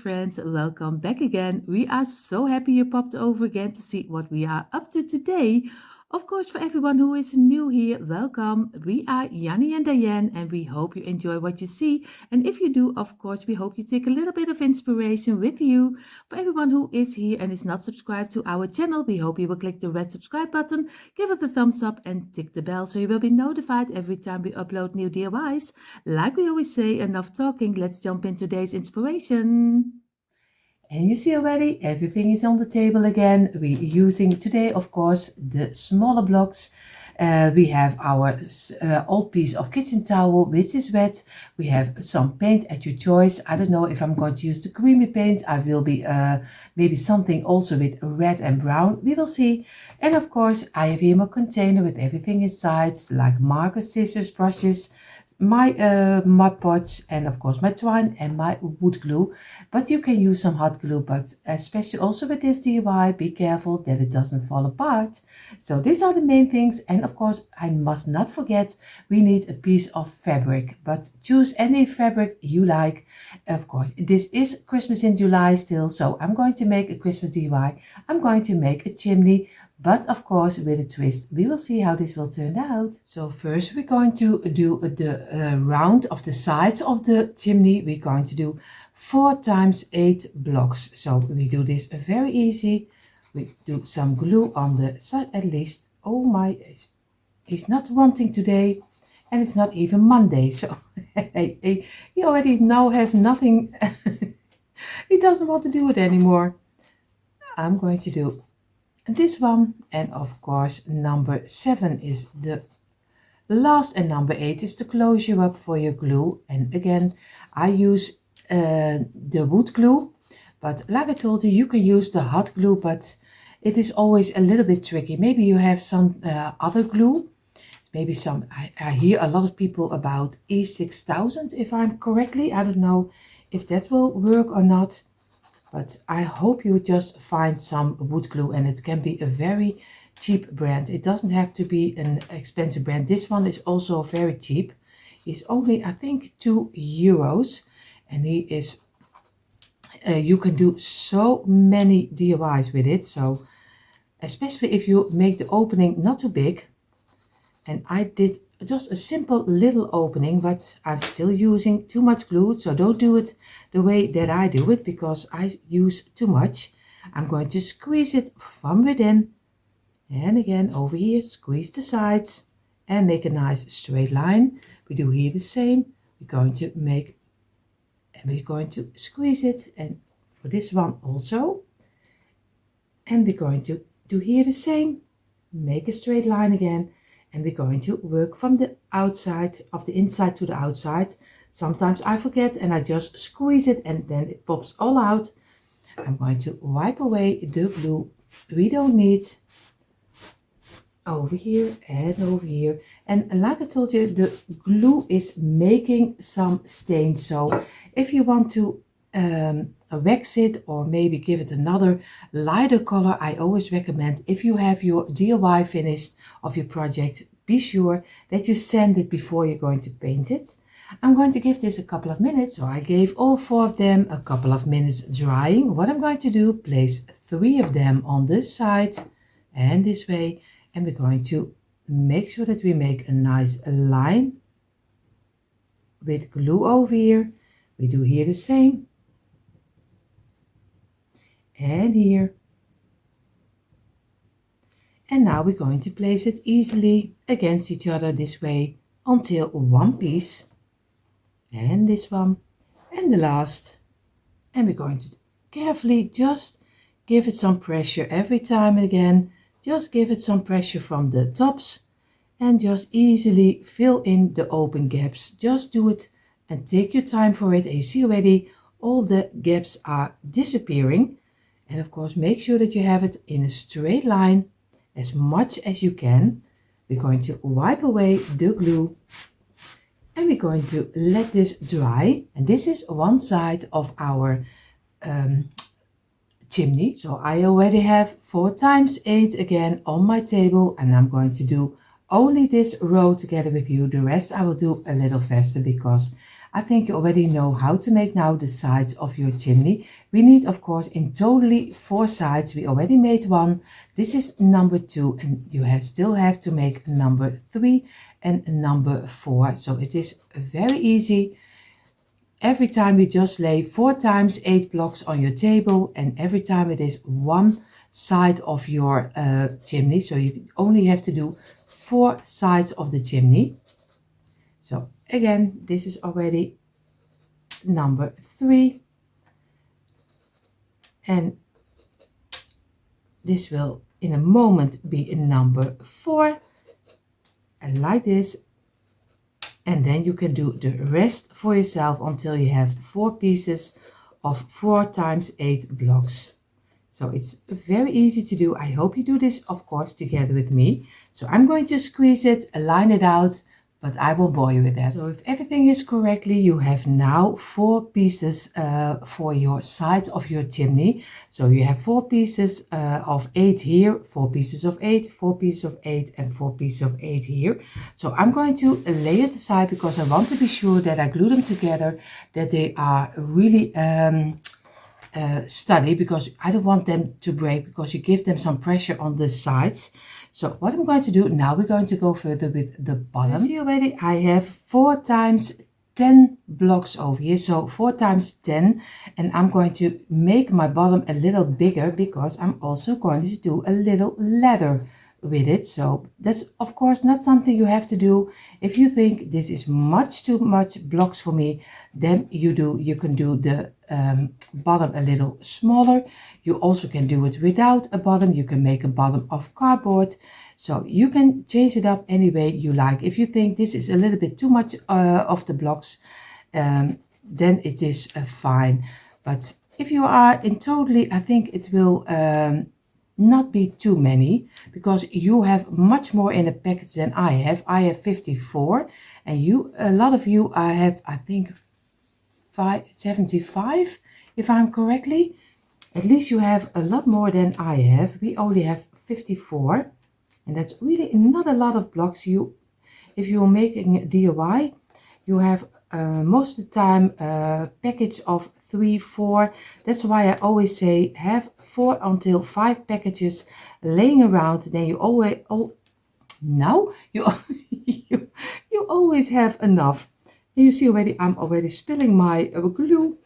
friends, welcome back again. We are so happy you popped over again to see what we are up to today. Of course, for everyone who is new here, welcome. We are Janny and Dyanne, and we hope you enjoy what you see. And if you do, of course, we hope you take a little bit of inspiration with you. For everyone who is here and is not subscribed to our channel, we hope you will click the red subscribe button, give it a thumbs up, and tick the bell so you will be notified every time we upload new DIYs. Like we always say, enough talking, let's jump in today's inspiration. And you see already, everything is on the table again. We're using today, of course, the smaller blocks. We have our old piece of kitchen towel, which is wet. We have some paint at your choice. I don't know if I'm going to use the creamy paint. I will be maybe something also with red and brown. We will see. And of course, I have here my container with everything inside, like markers, scissors, brushes, my mud pots, and of course my twine and my wood glue. But you can use some hot glue, but especially also with this DIY, be careful that it doesn't fall apart. So these are the main things. And of course, I must not forget, we need a piece of fabric, but choose any fabric you like. Of course, this is Christmas in July still, so I'm going to make a Christmas DIY. I'm going to make a chimney, but of course with a twist. We will see how this will turn out. So first we're going to do the round of the sides of the chimney. We're going to do 4 times 8 blocks. So we do this very easy. We do some glue on the side at least. Oh my, he's not wanting today, and it's not even Monday. So he already now have nothing. He doesn't want to do it anymore. I'm going to do this one, and of course number 7 is the last, and number 8 is to close you up for your glue. And again, I use the wood glue, but like I told you, you can use the hot glue, but it is always a little bit tricky. Maybe you have some other glue, maybe some, I hear a lot of people about E6000 if I'm correctly. I don't know if that will work or not, but I hope you just find some wood glue, and it can be a very cheap brand. It doesn't have to be an expensive brand. This one is also very cheap. It's only, I think, €2, and he is, you can do so many DIYs with it. So especially if you make the opening not too big. And I did just a simple little opening, but I'm still using too much glue. So don't do it the way that I do it, because I use too much. I'm going to squeeze it from within. And again, over here, squeeze the sides and make a nice straight line. We do here the same. We're going to make, and we're going to squeeze it. And for this one also. And we're going to do here the same. Make a straight line again. And we're going to work from the outside, of the inside to the outside. Sometimes I forget and I just squeeze it and then it pops all out. I'm going to wipe away the glue we don't need. Over here and over here. And like I told you, the glue is making some stains. So if you want to wax it or maybe give it another lighter color, I always recommend, if you have your DIY finished of your project, be sure that you sand it before you're going to paint it. I'm going to give this a couple of minutes. So I gave all 4 of them a couple of minutes drying. What I'm going to do, place 3 of them on this side and this way, and we're going to make sure that we make a nice line with glue over here. We do here the same. And here. And now we're going to place it easily against each other this way until one piece. And this one. And the last. And we're going to carefully just give it some pressure every time and again. Just give it some pressure from the tops and just easily fill in the open gaps. Just do it and take your time for it. And you see already all the gaps are disappearing. And of course, make sure that you have it in a straight line as much as you can. We're going to wipe away the glue and we're going to let this dry. And this is one side of our chimney. So I already have 4 times 8 again on my table, and I'm going to do only this row together with you. The rest I will do a little faster because I think you already know how to make now the sides of your chimney. We need, of course, in totally 4 sides. We already made one. This is number 2, and you still have to make number 3 and number 4. So it is very easy. Every time you just lay 4 times 8 blocks on your table, and every time it is one side of your chimney. So you only have to do 4 sides of the chimney. So again, this is already number 3, and this will in a moment be number 4, and like this. And then you can do the rest for yourself until you have 4 pieces of 4 times 8 blocks. So it's very easy to do. I hope you do this, of course, together with me. So I'm going to squeeze it, line it out, but I won't bore you with that. So if everything is correctly, you have now 4 pieces for your sides of your chimney. So you have 4 pieces of 8 here, 4 pieces of 8, 4 pieces of 8, and 4 pieces of 8 here. So I'm going to lay it aside because I want to be sure that I glue them together, that they are really steady, because I don't want them to break, because you give them some pressure on the sides. So what I'm going to do now, we're going to go further with the bottom. You see already, I have 4 times 10 blocks over here, so 4 times 10, and I'm going to make my bottom a little bigger because I'm also going to do a little ladder with it. So that's of course not something you have to do. If you think this is much too much blocks for me, then you can do the bottom a little smaller. You also can do it without a bottom. You can make a bottom of cardboard. So you can change it up any way you like. If you think this is a little bit too much of the blocks, then it is fine. But if you are in totally, I think it will not be too many, because you have much more in a package than I have. I have 54, and a lot of you have, I think, 75, if I'm correctly. At least you have a lot more than I have. We only have 54, and that's really not a lot of blocks. If you're making a DIY, you have most of the time a package of 3, 4. That's why I always say have 4 until 5 packages laying around. Then you always you always have enough. And you see already, I'm already spilling my glue,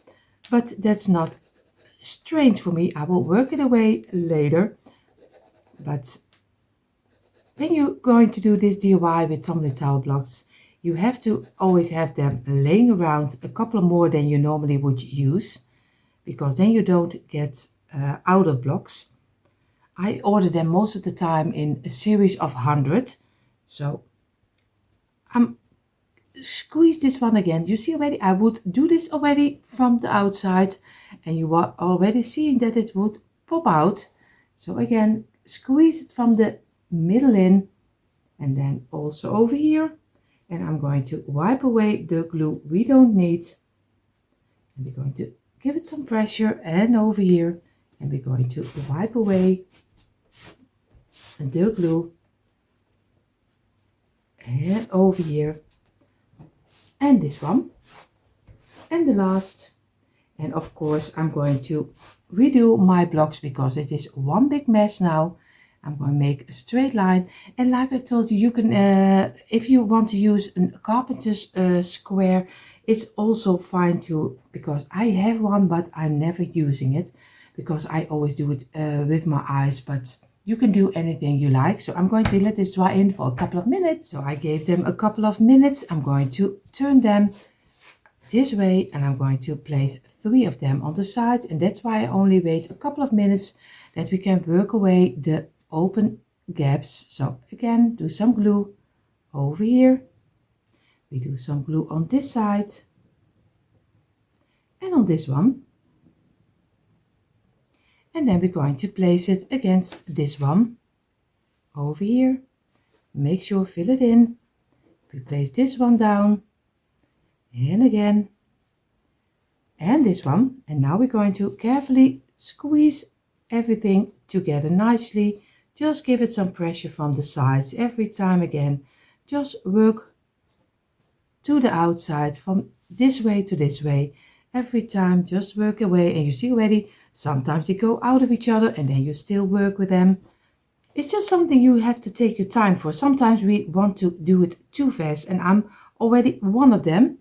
but that's not strange for me. I will work it away later. But when you're going to do this DIY with tumbling towel blocks, you have to always have them laying around a couple more than you normally would use, because then you don't get out of blocks. I order them most of the time in a series of 100. So I'm squeeze this one again. You see already, I would do this already from the outside, and you are already seeing that it would pop out. So again, squeeze it from the middle in, and then also over here. And I'm going to wipe away the glue we don't need. And we're going to give it some pressure, and over here. And we're going to wipe away the glue. And over here. And this one. And the last. And of course, I'm going to redo my blocks because it is one big mess now. I'm going to make a straight line, and like I told you, you can if you want to use a carpenter's square, it's also fine too, because I have one, but I'm never using it because I always do it with my eyes. But you can do anything you like. So I'm going to let this dry in for a couple of minutes. So I gave them a couple of minutes. I'm going to turn them this way, and I'm going to place 3 of them on the side, and that's why I only wait a couple of minutes, that we can work away the open gaps. So again, do some glue over here. We do some glue on this side and on this one. And then we're going to place it against this one over here. Make sure fill it in. We place this one down, and again, and this one. And now we're going to carefully squeeze everything together nicely. Just give it some pressure from the sides every time. Again, just work to the outside from this way to this way. Every time just work away, and you see already sometimes they go out of each other and then you still work with them. It's just something you have to take your time for. Sometimes we want to do it too fast, and I'm already one of them.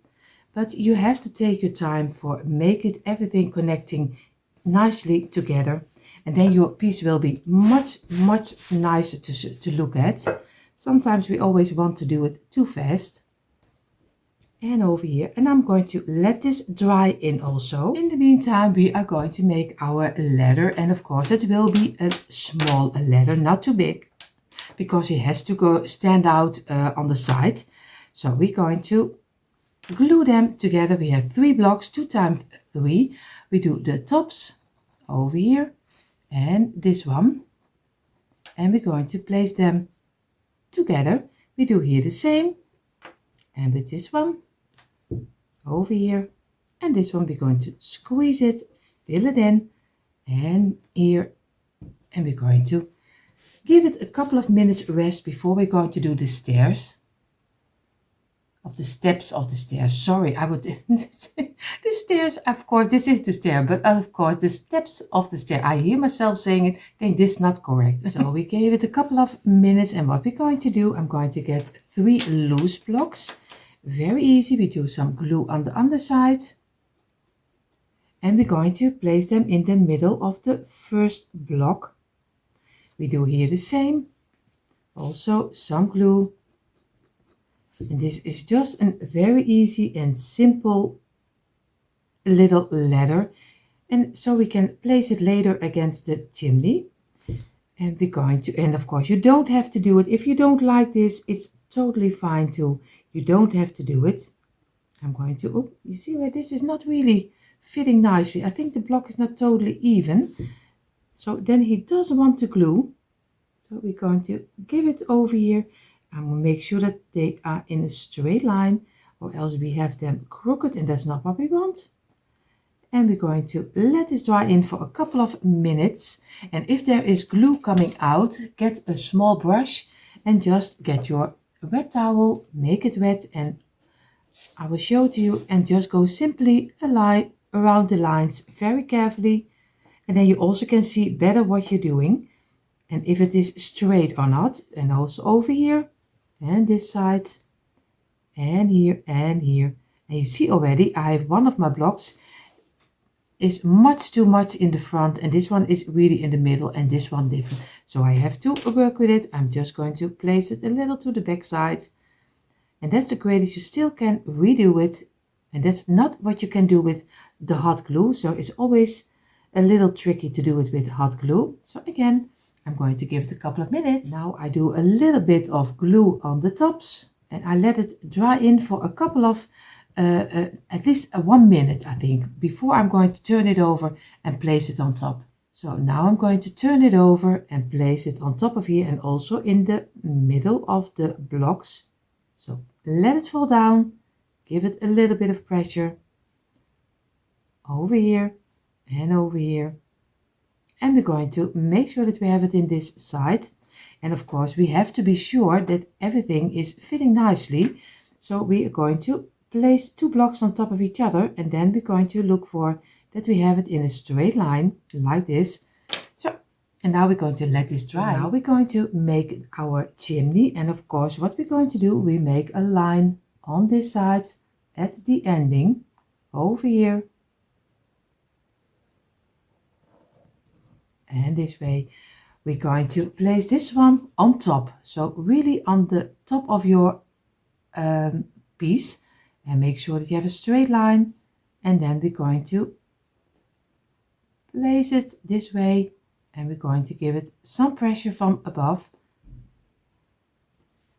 But you have to take your time for make it everything connecting nicely together. And then your piece will be much nicer to look at. Sometimes we always want to do it too fast. And over here, and I'm going to let this dry in also. In the meantime, we are going to make our ladder, and of course it will be a small ladder, not too big, because it has to go stand out on the side. So we're going to glue them together. We have 3 blocks, 2 times 3. We do the tops over here and this one, and we're going to place them together. We do here the same, and with this one over here, and this one we're going to squeeze it, fill it in, and here, and we're going to give it a couple of minutes rest before we're going to do the stairs. Of the steps of the stairs, sorry, I would the stairs, of course this is the stair, but of course the steps of the stair, I hear myself saying it, think this is not correct. So we gave it a couple of minutes, and what we're going to do, I'm going to get 3 loose blocks. Very easy. We do some glue on the underside, and we're going to place them in the middle of the first block. We do here the same, also some glue. And this is just a very easy and simple little ladder, and so we can place it later against the chimney. And we're going to, and of course you don't have to do it if you don't like this, it's totally fine too. You don't have to do it. I'm going to, oh, you see where this is not really fitting nicely. I think the block is not totally even, so then he doesn't want to glue. So we're going to give it over here. I'm going to make sure that they are in a straight line, or else we have them crooked, and that's not what we want. And we're going to let this dry in for a couple of minutes. And if there is glue coming out, get a small brush and just get your wet towel, make it wet, and I will show to you, and just go simply a line around the lines very carefully, and then you also can see better what you're doing and if it is straight or not. And also over here and this side and here and here, and you see already I have one of my blocks is much too much in the front, and this one is really in the middle, and this one different, so I have to work with it. I'm just going to place it a little to the back side, and that's the greatest. You still can redo it, and that's not what you can do with the hot glue, so it's always a little tricky to do it with hot glue. So again, I'm going to give it a couple of minutes. Now I do a little bit of glue on the tops, and I let it dry in for a couple of at least 1 minute, I think, before I'm going to turn it over and place it on top. So now I'm going to turn it over and place it on top of here, and also in the middle of the blocks. So let it fall down, give it a little bit of pressure over here and over here, and we're going to make sure that we have it in this side. And of course we have to be sure that everything is fitting nicely, so we are going to place 2 blocks on top of each other, and then we're going to look for that we have it in a straight line like this. So, and now we're going to let this dry. Now we're going to make our chimney, and of course what we're going to do, we make a line on this side at the ending over here, and this way we're going to place this one on top, so really on the top of your piece, and make sure that you have a straight line. And then we're going to place it this way, and we're going to give it some pressure from above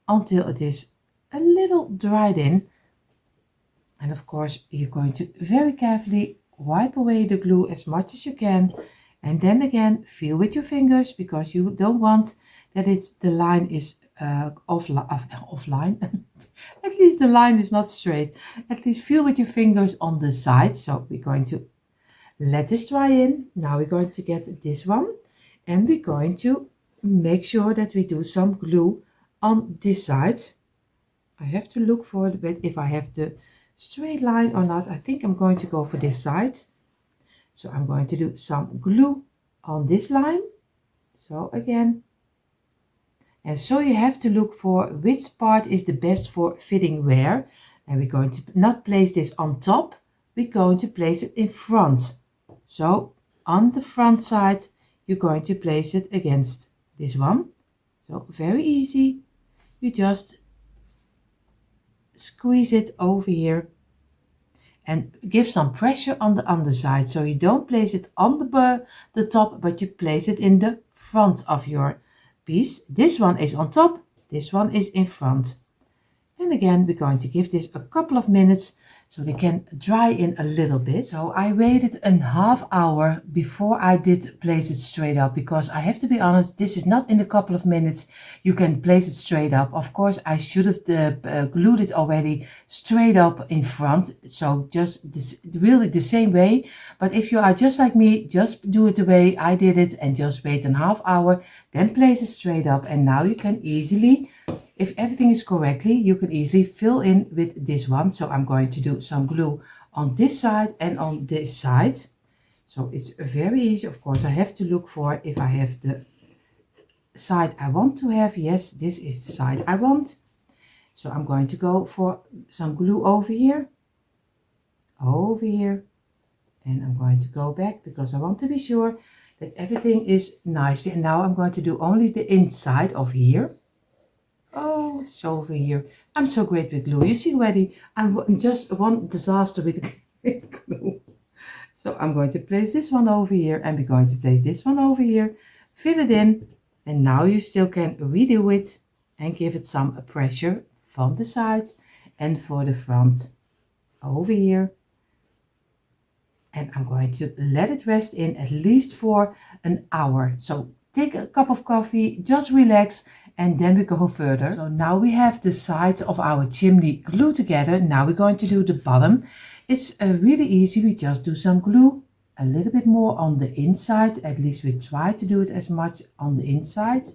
until it is a little dried in. And of course you're going to very carefully wipe away the glue as much as you can, and then again feel with your fingers, because you don't want that the line is offline. At least the line is not straight. At least feel with your fingers on the side. So we're going to let this dry in. Now we're going to get this one, and we're going to make sure that we do some glue on this side. I have to look for it a bit if I have the straight line or not. I think I'm going to go for this side. So I'm going to do some glue on this line. So again, and so you have to look for which part is the best for fitting where. And we're going to not place this on top, we're going to place it in front. So on the front side, you're going to place it against this one. So very easy. You just squeeze it over here and give some pressure on the underside. So you don't place it on the top, but you place it in the front of your piece. This one is on top, this one is in front. And again, we're going to give this a couple of minutes so they can dry in a little bit. So I waited a half hour before I did place it straight up, because I have to be honest, this is not in a couple of minutes you can place it straight up. Of course, I should have glued it already straight up in front, so just this, really the same way. But if you are just like me, just do it the way I did it and just wait a half hour, then place it straight up. And now you can easily, if everything is correctly, you can easily fill in with this one. So I'm going to do some glue on this side and on this side. So it's very easy. Of course, I have to look for if I have the side I want to have. Yes, this is the side I want. So I'm going to go for some glue over here, and I'm going to go back because I want to be sure that everything is nice. And now I'm going to do only the inside of here. Oh, so over here. I'm so great with glue. You see already, I'm just one disaster with glue. So I'm going to place this one over here, and we're going to place this one over here, fill it in, and now you still can redo it and give it some pressure from the sides and for the front over here. And I'm going to let it rest in at least for an hour. So take a cup of coffee, just relax, and then we go further. So now we have the sides of our chimney glued together. Now we're going to do the bottom. It's really easy. We just do some glue, a little bit more on the inside. At least we try to do it as much on the inside.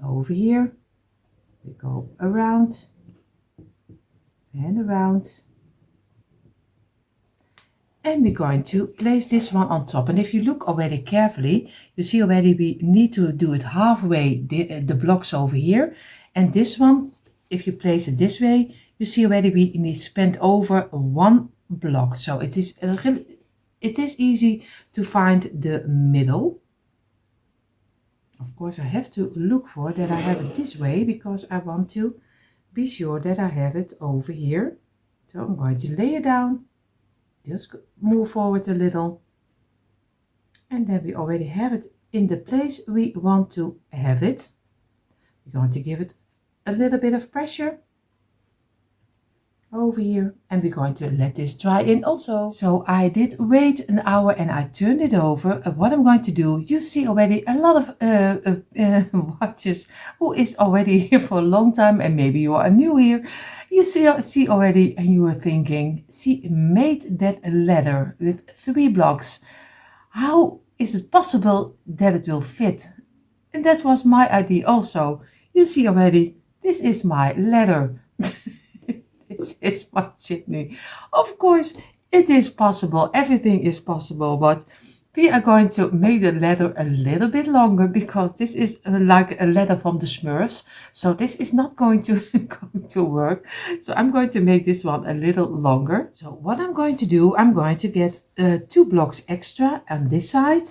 Over here, we go around and around. And we're going to place this one on top. And if you look already carefully, you see already we need to do it halfway, the blocks over here. And this one, if you place it this way, you see already we need to spend over one block. So it is easy to find the middle. Of course, I have to look for that I have it this way, because I want to be sure that I have it over here. So I'm going to lay it down. Just move forward a little, and then we already have it in the place we want to have it. We're going to give it a little bit of pressure over here, and we're going to let this dry in also. So I did wait an hour and I turned it over. What I'm going to do, you see already a lot of watchers who is already here for a long time, and maybe you are new here. You see already, and you are thinking, she made that ladder with 3 blocks. How is it possible that it will fit? And that was my idea also. You see already, this is my ladder. This is my chimney. Of course, it is possible. Everything is possible, but we are going to make the ladder a little bit longer, because this is like a ladder from the Smurfs. So this is not going to work. So I'm going to make this one a little longer. So what I'm going to do, I'm going to get 2 blocks extra on this side,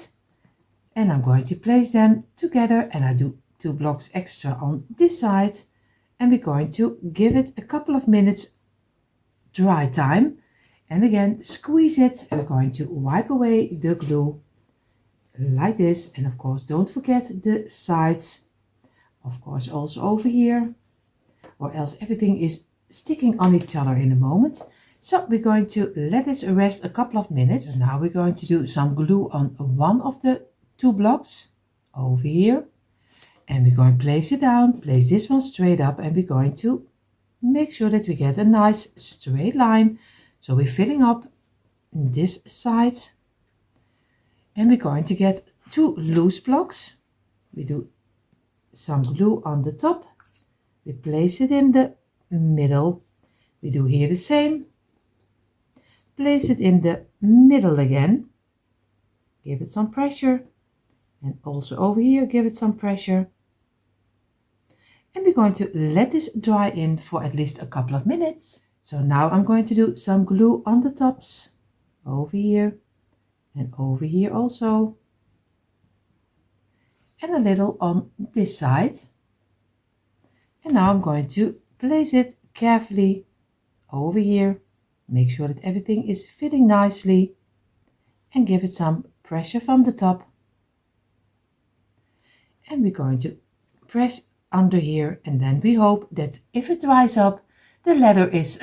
and I'm going to place them together, and I do 2 blocks extra on this side, and we're going to give it a couple of minutes dry time. And again, squeeze it. We're going to wipe away the glue like this. And of course, don't forget the sides. Of course, also over here, or else everything is sticking on each other in a moment. So we're going to let this rest a couple of minutes. And now we're going to do some glue on one of the 2 blocks over here. And we're going to place it down, place this one straight up, and we're going to make sure that we get a nice straight line. So we're filling up this side, and we're going to get 2 loose blocks. We do some glue on the top, we place it in the middle, We do here the same. Place it in the middle again. Give it some pressure. And also over here, give it some pressure. And we're going to let this dry in for at least a couple of minutes. So now I'm going to do some glue on the tops. Over here and over here also. And a little on this side. And now I'm going to place it carefully over here. Make sure that everything is fitting nicely. And give it some pressure from the top. And we're going to press under here, and then we hope that if it dries up, the leather is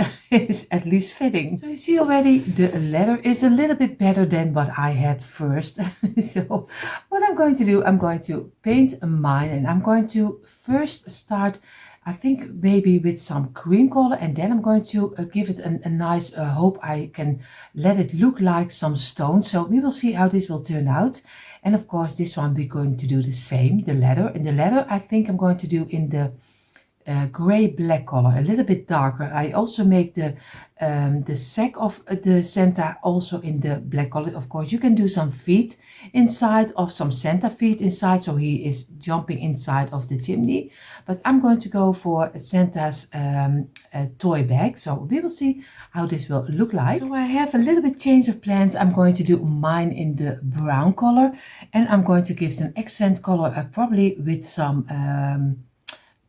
at least fitting. So you see already the leather is a little bit better than what I had first. So what I'm going to do, I'm going to paint mine, and I'm going to first start, I think maybe with some cream color, and then I'm going to give it a nice, hope I can let it look like some stone. So we will see how this will turn out. And of course this one we're going to do the same, the leather. And the leather I think I'm going to do in the gray black color, a little bit darker. I also make the sack of the Santa also in the black color. Of course you can do some feet inside, of some Santa feet inside, so he is jumping inside of the chimney. But I'm going to go for Santa's toy bag, so we will see how this will look like. So I have a little bit change of plans. I'm going to do mine in the brown color, and I'm going to give some accent color, probably with some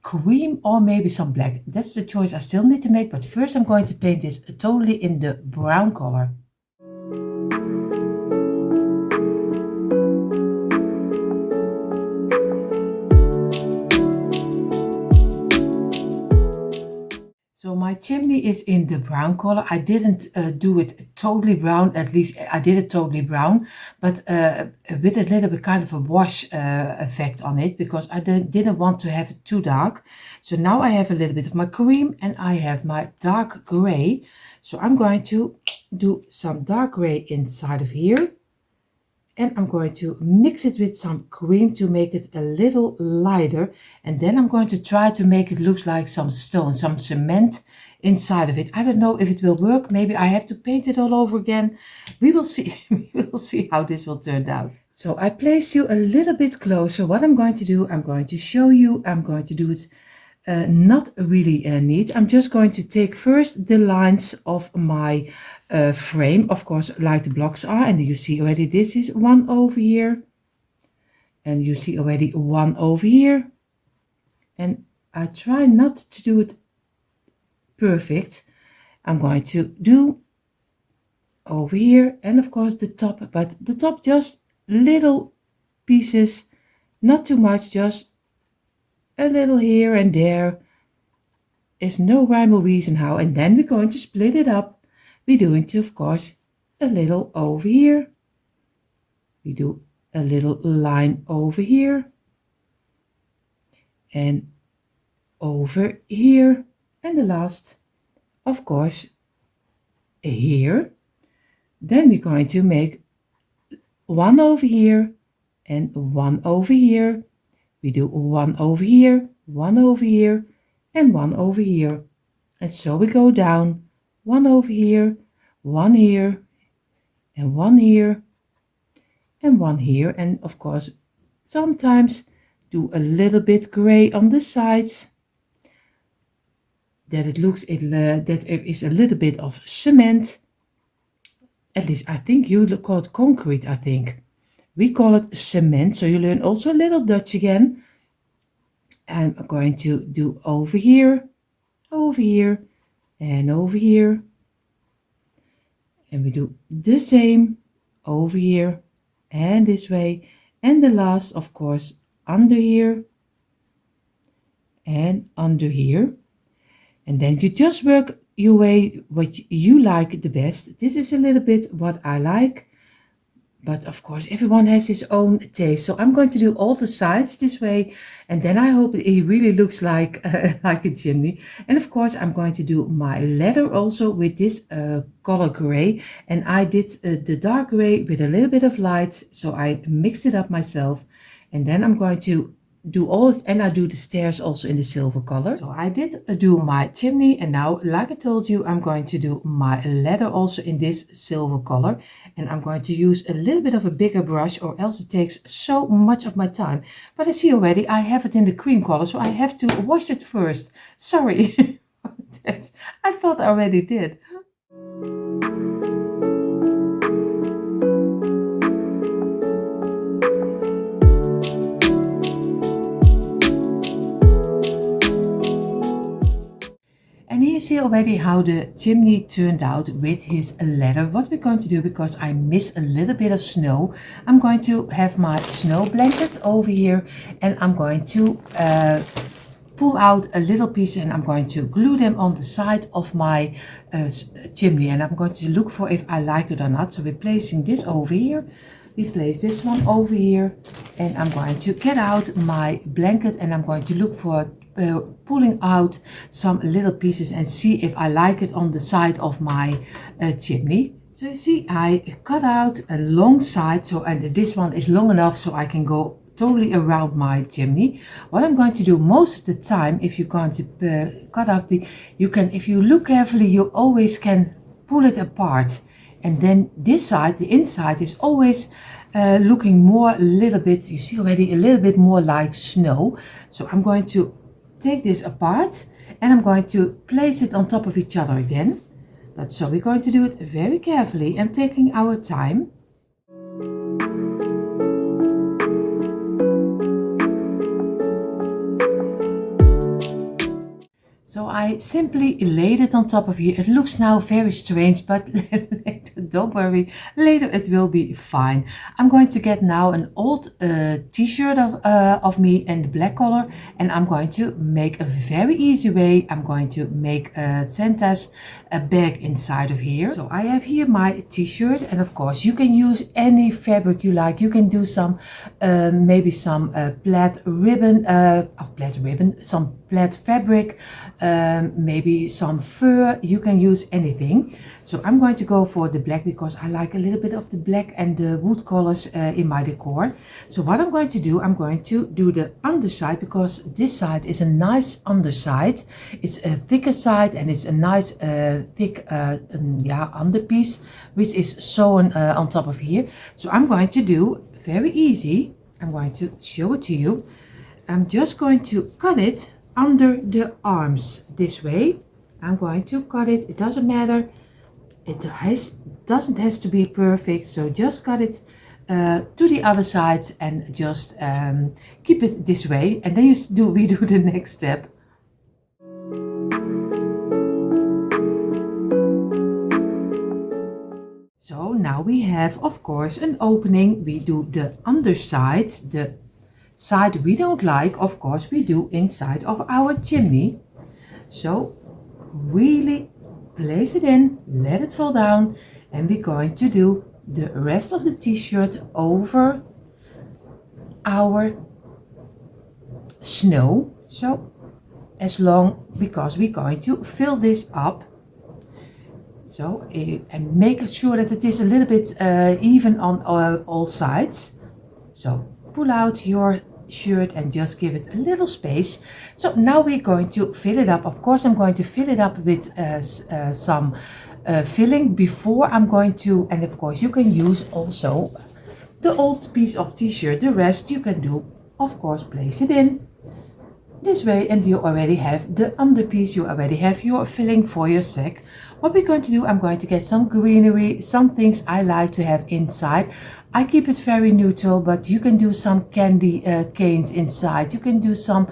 cream or maybe some black. That's the choice I still need to make, but first I'm going to paint this totally in the brown color. So my chimney is in the brown color. I didn't do it totally brown, at least I did it totally brown, but with a little bit kind of a wash effect on it, because I didn't want to have it too dark. So now I have a little bit of my cream and I have my dark gray. So I'm going to do some dark gray inside of here. And I'm going to mix it with some cream to make it a little lighter. And then I'm going to try to make it look like some stone, some cement inside of it. I don't know if it will work. Maybe I have to paint it all over again. We will see. We will see how this will turn out. So I place you a little bit closer. What I'm going to do, I'm going to show you. I'm going to do it not really neat. I'm just going to take first the lines of my frame, of course, like the blocks are, and you see already this is one over here, and you see already one over here, and I try not to do it perfect. I'm going to do over here, and of course the top, but the top just little pieces, not too much, just a little here and there. There's no rhyme or reason how. And then we're going to split it up. We're doing to, of course, a little over here. We do a little line over here and over here, and the last, of course, here. Then we're going to make one over here and one over here. We do one over here, one over here, and one over here. And so we go down, one over here, one here, and one here, and one here. And of course, sometimes do a little bit gray on the sides, that it looks that there is a little bit of cement. At least I think you call it concrete, I think. We call it cement, so you learn also a little Dutch again. And I'm going to do over here, and over here. And we do the same over here and this way. And the last, of course, under here and under here. And then you just work your way what you like the best. This is a little bit what I like. But of course, everyone has his own taste. So I'm going to do all the sides this way. And then I hope he really looks like a chimney. And of course, I'm going to do my leather also with this color gray. And I did the dark gray with a little bit of light. So I mixed it up myself. And then I'm going to do all and I do the stairs also in the silver color. So I did do my chimney, and now, like I told you, I'm going to do my ladder also in this silver color, and I'm going to use a little bit of a bigger brush, or else it takes so much of my time. But I see already I have it in the cream color, so I have to wash it first. Sorry. I thought I already did. And here you see already how the chimney turned out with his ladder. What we're going to do, because I miss a little bit of snow, I'm going to have my snow blanket over here, and I'm going to pull out a little piece, and I'm going to glue them on the side of my chimney, and I'm going to look for if I like it or not. So we're placing this over here. We place this one over here, and I'm going to get out my blanket, and I'm going to look for pulling out some little pieces and see if I like it on the side of my chimney. So you see, I cut out a long side, so, and this one is long enough so I can go totally around my chimney. What I'm going to do most of the time, if you're going to cut out, you can, if you look carefully, you always can pull it apart, and then this side, the inside, is always looking more a little bit, you see already, a little bit more like snow. So I'm going to take this apart, and I'm going to place it on top of each other again. But so we're going to do it very carefully and taking our time. So I simply laid it on top of here. It looks now very strange, but later, don't worry, later it will be fine. I'm going to get now an old t-shirt of me in the black color, and I'm going to make a very easy way. I'm going to make Santa's bag inside of here. So I have here my t-shirt, and of course you can use any fabric you like. You can do some, maybe some plaid ribbon, some plaid fabric, maybe some fur. You can use anything. So I'm going to go for the black because I like a little bit of the black and the wood colors in my decor. So what I'm going to do, I'm going to do the underside, because this side is a nice underside. It's a thicker side, and it's a nice thick underpiece, which is sewn on top of here. So I'm going to do very easy. I'm going to show it to you. I'm just going to cut it under the arms this way. I'm going to cut it. It doesn't matter. It doesn't have to be perfect. So just cut it to the other side, and just keep it this way. And then we do the next step. So now we have, of course, an opening. We do the underside, the side we don't like, of course, we do inside of our chimney. So really place it in, let it fall down, and we're going to do the rest of the t-shirt over our snow. So as long, because we're going to fill this up. So and make sure that it is a little bit even on all sides. So pull out your shirt and just give it a little space. So now we're going to fill it up. Of course, I'm going to fill it up with some filling before I'm going to, and of course you can use also the old piece of t-shirt. The rest you can do, of course, place it in this way, and you already have the underpiece, you already have your filling for your sack. What we're going to do, I'm going to get some greenery, some things I like to have inside. I keep it very neutral, but you can do some candy canes inside. You can do some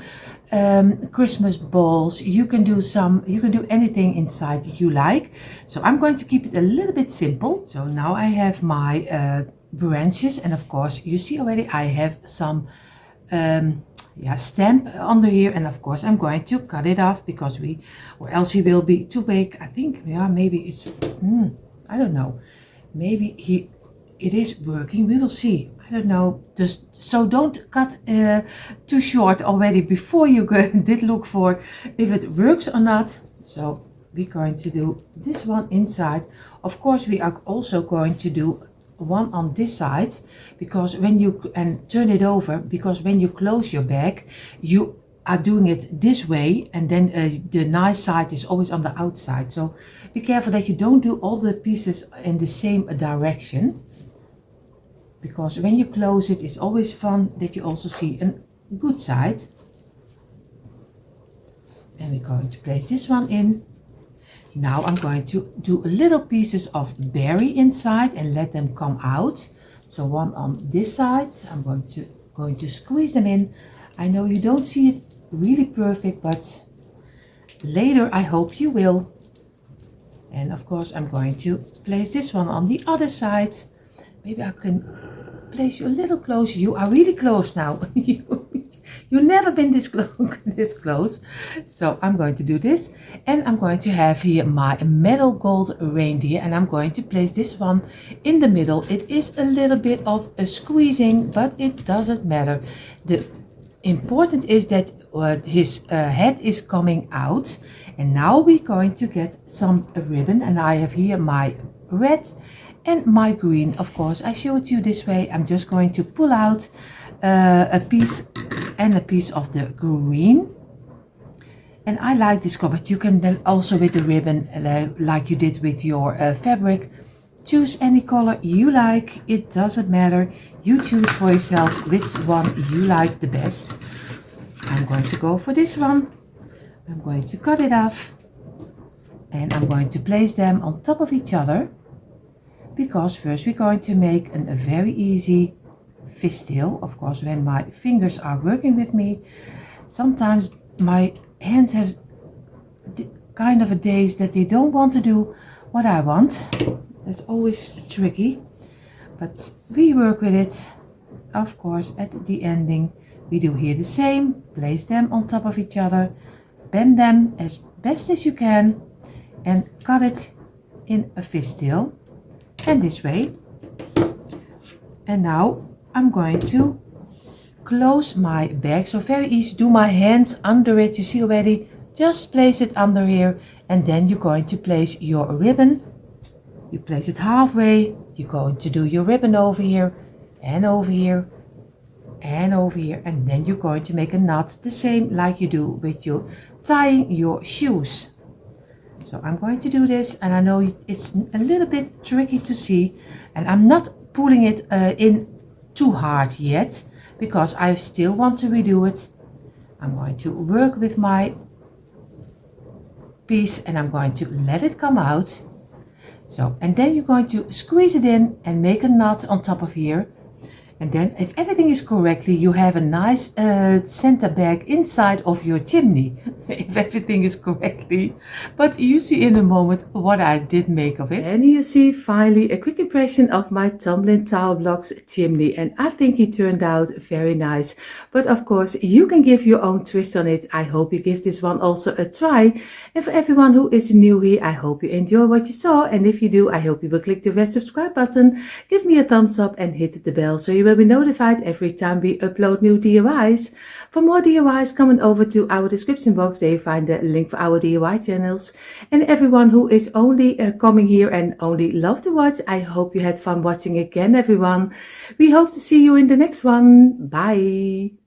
Christmas balls. You can do anything inside you like. So I'm going to keep it a little bit simple. So now I have my branches, and of course you see already I have some stamp under here, and of course I'm going to cut it off, because or else it will be too big. I think, yeah, maybe it's I don't know, maybe it is working. We will see. I don't know. So don't cut too short already before you did look for if it works or not. So we're going to do this one inside. Of course we are also going to do one on this side, because when you, and turn it over, because when you close your bag, you are doing it this way, and then the nice side is always on the outside. So be careful that you don't do all the pieces in the same direction, because when you close it, it's always fun that you also see a good side. And we're going to place this one in. Now I'm going to do a little pieces of berry inside and let them come out. So one on this side, I'm going to squeeze them in. I know you don't see it really perfect, but later I hope you will. And of course I'm going to place this one on the other side. Maybe I can place you a little closer. You are really close now. You've never been this close. So I'm going to do this, and I'm going to have here my metal gold reindeer, and I'm going to place this one in the middle. It is a little bit of a squeezing, but it doesn't matter. The important is that his head is coming out. And now we're going to get some ribbon, and I have here my red and my green. Of course, I show it to you this way. I'm just going to pull out a piece and a piece of the green. And I like this color, but you can then also with the ribbon, like you did with your fabric, choose any color you like. It doesn't matter. You choose for yourself which one you like the best. I'm going to go for this one. I'm going to cut it off, and I'm going to place them on top of each other, because first we're going to make a very easy fishtail. Of course, when my fingers are working with me, sometimes my hands have kind of a days that they don't want to do what I want. That's always tricky, but we work with it. Of course, at the ending we do here the same. Place them on top of each other, bend them as best as you can, and cut it in a fishtail, and this way. And now I'm going to close my bag. So very easy, do my hands under it, you see already, just place it under here, and then you're going to place your ribbon. You place it halfway, you're going to do your ribbon over here, and over here, and over here, and then you're going to make a knot the same like you do with your tying your shoes. So I'm going to do this, and I know it's a little bit tricky to see, and I'm not pulling it in too hard yet, because I still want to redo it. I'm going to work with my piece, and I'm going to let it come out. So, and then you're going to squeeze it in and make a knot on top of here. And then if everything is correctly, you have a nice center bag inside of your chimney. If everything is correctly. But you see in a moment what I did make of it. And you see finally a quick impression of my tumbling tile blocks chimney. And I think it turned out very nice. But of course, you can give your own twist on it. I hope you give this one also a try. And for everyone who is new here, I hope you enjoy what you saw. And if you do, I hope you will click the red subscribe button. Give me a thumbs up and hit the bell so you will be notified every time we upload new DIYs. For more DIYs, come on over to our description box. There you find the link for our DIY channels. And everyone who is only coming here and only love to watch, I hope you had fun watching again, everyone. We hope to see you in the next one. Bye.